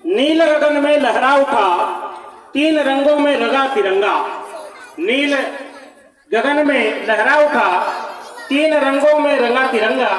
नील गगन में लहरा उठा, तीन रंगों में रंगा तिरंगा। नील गगन में लहरा उठा, तीन रंगों में रंगा तिरंगा।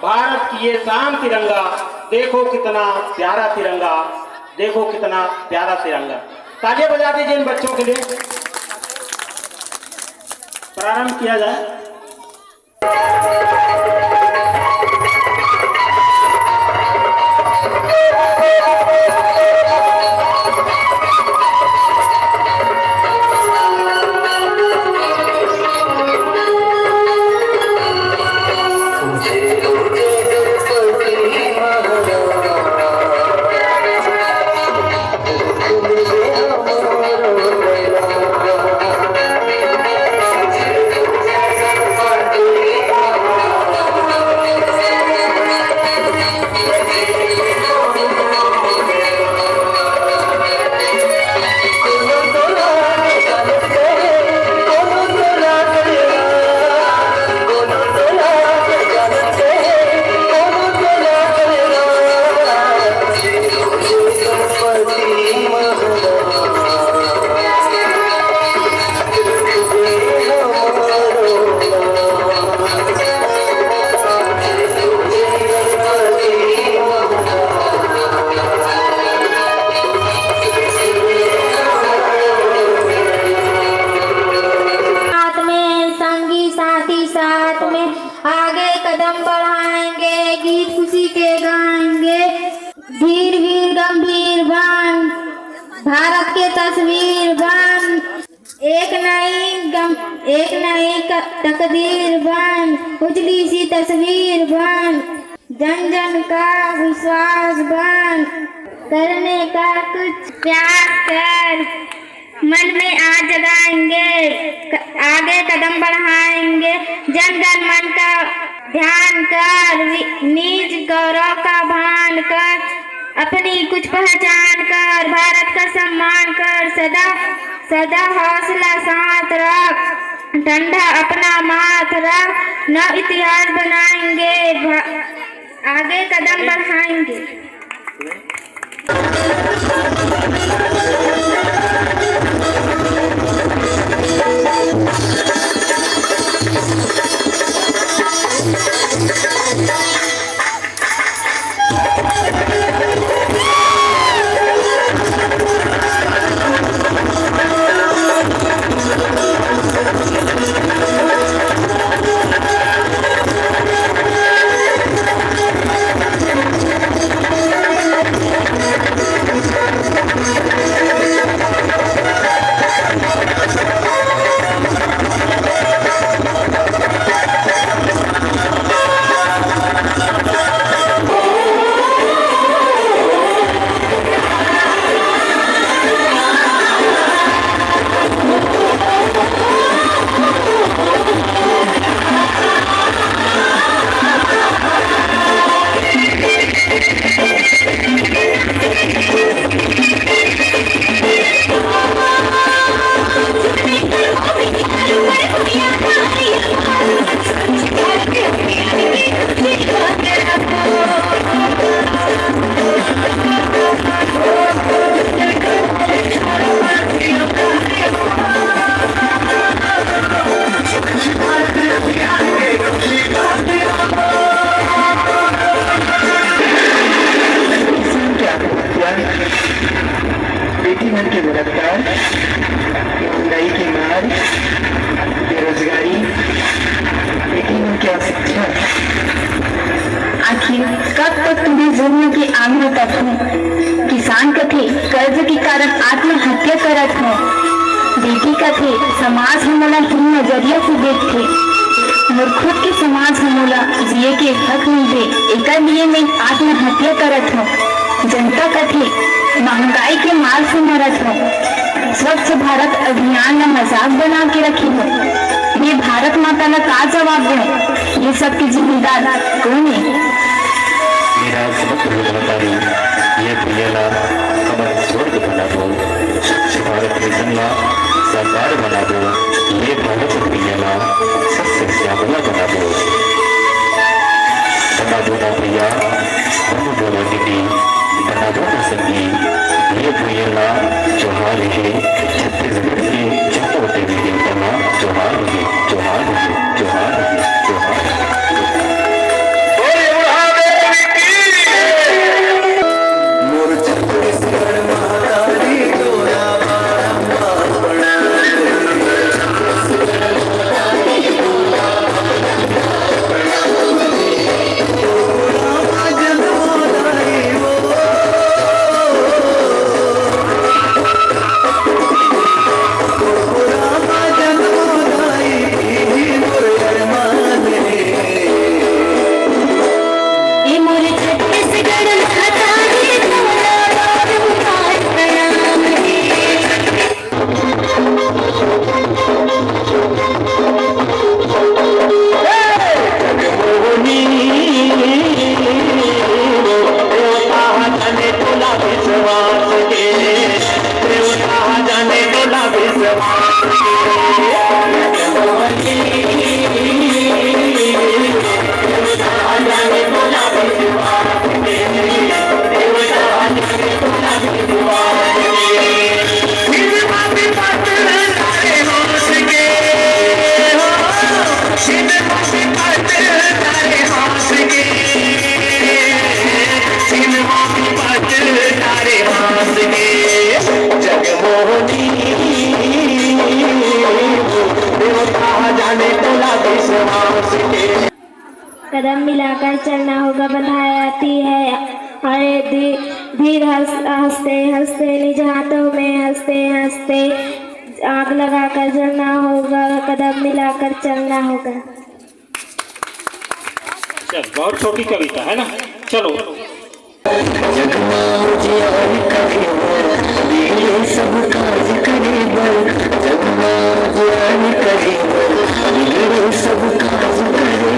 भारत की ये शान तिरंगा, देखो कितना प्यारा तिरंगा, देखो कितना प्यारा तिरंगा। तालियां बजा दीजिए इन बच्चों के लिए। प्रारंभ किया जाए। भारत के तस्वीर बन, एक नई तकदीर बन, उजली सी तस्वीर बन, जन जन का विश्वास बन, करने का कुछ प्रयास कर, मन में आज जगाएंगे, आगे कदम बढ़ाएंगे, जन गण मन का ध्यान कर, निज गौरव का भान कर, अपनी कुछ पहचान कर, भारत का सम्मान कर, सदा सदा हौसला साथ रख, ठंडा अपना माथ रख, नव इतिहास बनाएंगे, आगे कदम बढ़ाएंगे। मजदूरों की आग में तक हूँ। किसान कथे कर्ज के कारण आत्महत्या करत हूँ। बेटी कथे समाज हमला ही नजरिया से देखते और खुद के समाज हमला जिए के हक नहीं दे, एक लिए मैं आत्महत्या करत हूँ। जनता कथे महंगाई के मार से मरत हूँ। स्वच्छ भारत अभियान में मजाक बना के रखी हूँ। ये भारत माता का का जवाब दूं? ये सब की जिम्मेदार कौन है? मेरा समग्र जिम्मेदारी ये प्रियला कमल स्वर्ग बना दो, स्वच्छ भारत योजना साकार बना दो, ये भारत प्रियला सबसे श्यामला बना दो ना भैया, बनो बोलो दीदी, बना दो ना संगी, ये प्रियला जोहार है छत्तीसगढ़ के चंद्रवती देवता माँ, जोहार है, जोहार है, जोहार है, जोहार है। कदम मिलाकर चलना होगा, बधाई आती है। अरे धीर हंसते हंसते निज हाथों में हंसते हंसते आग लगाकर जलना होगा, कदम मिलाकर चलना होगा। चल, बहुत छोटी कविता है ना, चलो। सब काज करे बल, सब काज करे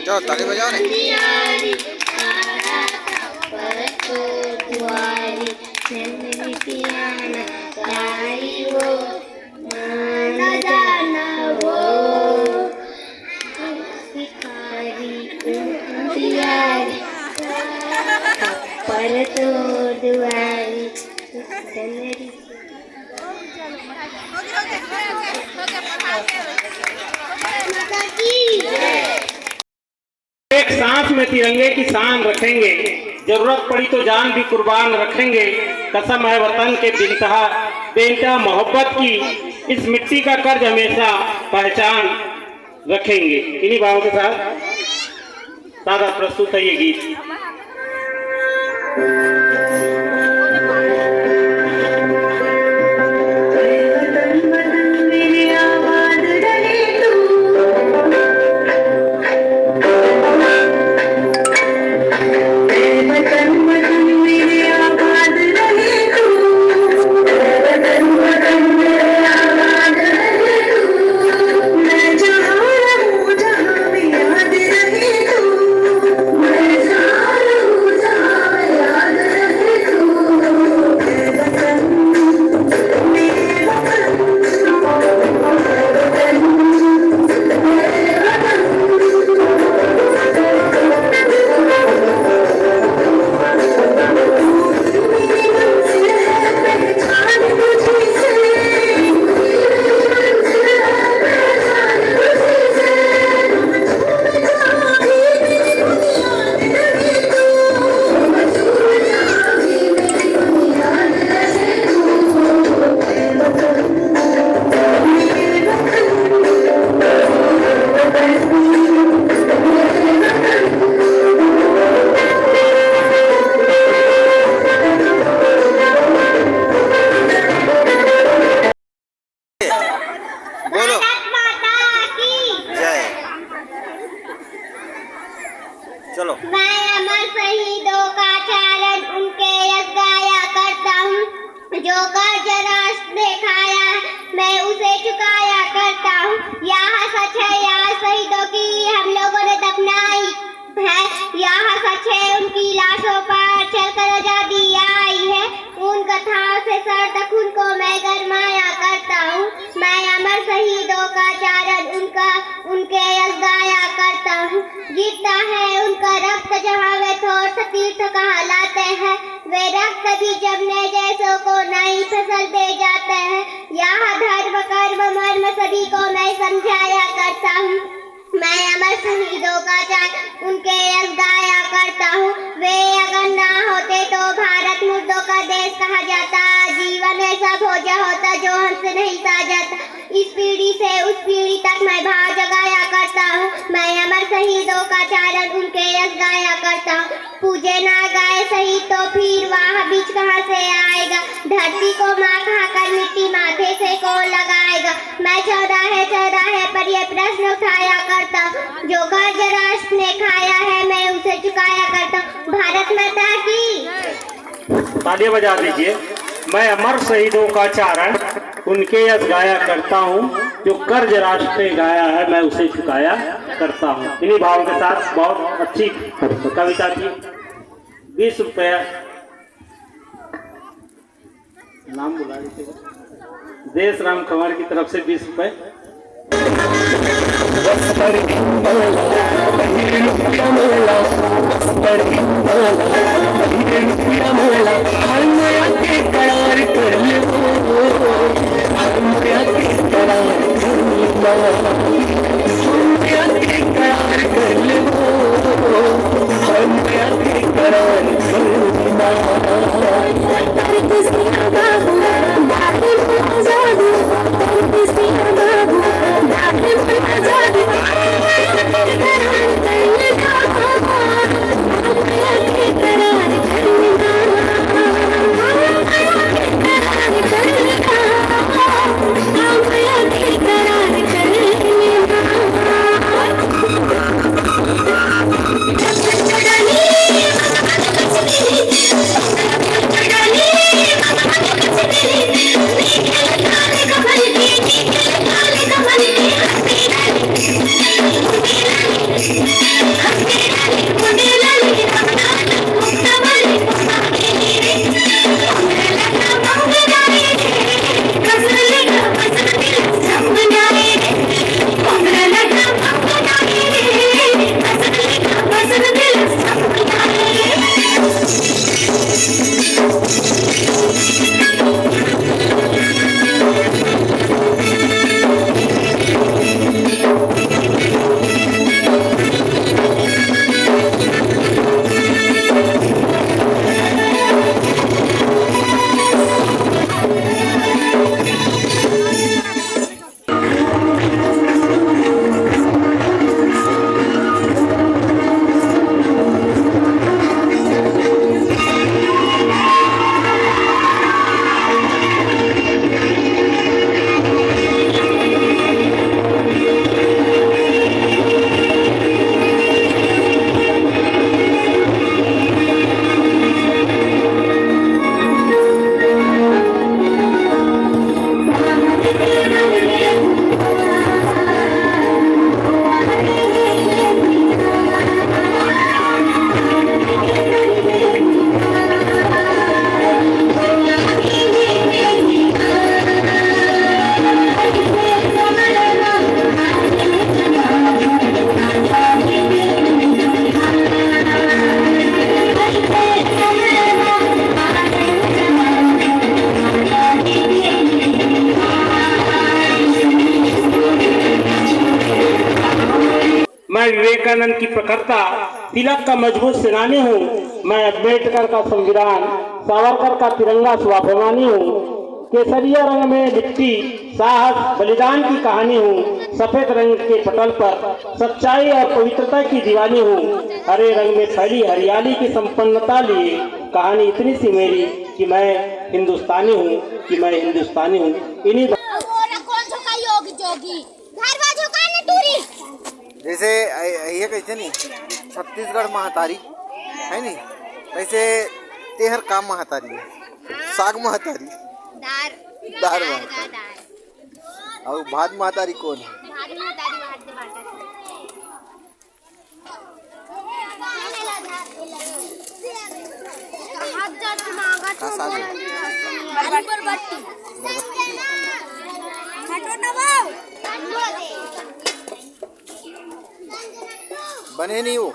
जाओ ताली बजाओ पर तो दुआरी एक सांस में तिरंगे की शान रखेंगे, जरूरत पड़ी तो जान भी कुर्बान रखेंगे। कसम है वतन के बेइंतहा मोहब्बत की, इस मिट्टी का कर्ज हमेशा पहचान रखेंगे। इन्हीं भावों के साथ सादा प्रस्तुत है ये गीत। चलो। मैं अमर शहीदों का चारण उनके यश गाया करता हूँ, जो कर्ज राष्ट्र ने खाया मैं उसे चुकाया करता हूँ। यहाँ सच है, यहाँ शहीदों की हम लोगों ने दफनाई है, यहाँ सच है उनकी लाशों पर चलकर आजादी आई है। उन कथाओं से सर तक उनको मैं गरमाया करता हूँ। मैं अमर शहीदों का चारण उनके यश गाया करता हूँ। गिरता है उनका रक्त जहाँ वे थोर तीर्थ कहलाते हैं, वे रक्त भी जमने जैसों को नई फसल दे जाते हैं। यहाँ धर्म कर्म मर्म सभी को मैं समझाया करता हूँ। मैं अमर शहीदों का चारण उनके यश गाया करता हूँ। वे अगर ना होते तो भारत मुर्दों का देश कहा जाता, जीवन ऐसा भोजा होता जो हमसे नहीं सा जाता। इस पीढ़ी से उस पीढ़ी तक मैं भाव जगाया करता हूँ। मैं अमर शहीदों का चारण उनके यश गाया करता हूँ। पूजे ना गाए शहीद तो फिर वहाँ बीच कहाँ से आएगा, धरती को माँ खाकर मिट्टी माथे से कौन लगाएगा। मैं चौराहे पर यह प्रश्न उठाया करता हूँ, जो कर्ज राष्ट्र ने खाया है मैं उसे चुकाया करता हूँ। भारत माता की तालियां बजा दीजिए। मैं अमर शहीदों का चारण उनके यश गाया करता हूँ, जो कर्ज राष्ट्र ने गाया है मैं उसे चुकाया करता हूँ। इन्हीं भावों के साथ बहुत अच्छी कविता थी। 20 रुपया नाम बुला दीजिएगा। देश राम कंवर की तरफ से 20 रुपए। विवेकानंद की प्रखरता, तिलक का मजबूत सेनानी हूँ। मैं अम्बेडकर का संविधान, सावरकर का तिरंगा स्वाभिमानी हूँ। केसरिया रंग में लिपटी साहस बलिदान की कहानी हूँ। सफेद रंग के पटल पर सच्चाई और पवित्रता की दीवानी हूँ। हरे रंग में फैली हरियाली की संपन्नता लिए कहानी इतनी सी मेरी कि मैं हिंदुस्तानी हूँ, कि मैं हिंदुस्तानी हूँ। इन्हीं कौन झोंका जोगी घरवा झोंका ने टूरी। जैसे ये कहते नहीं छत्तीसगढ़ महतारी है नहीं, वैसे तेहर काम महतारी है, साग महतारी, दार महतारी और भात महतारी कौन है? बने नहीं हो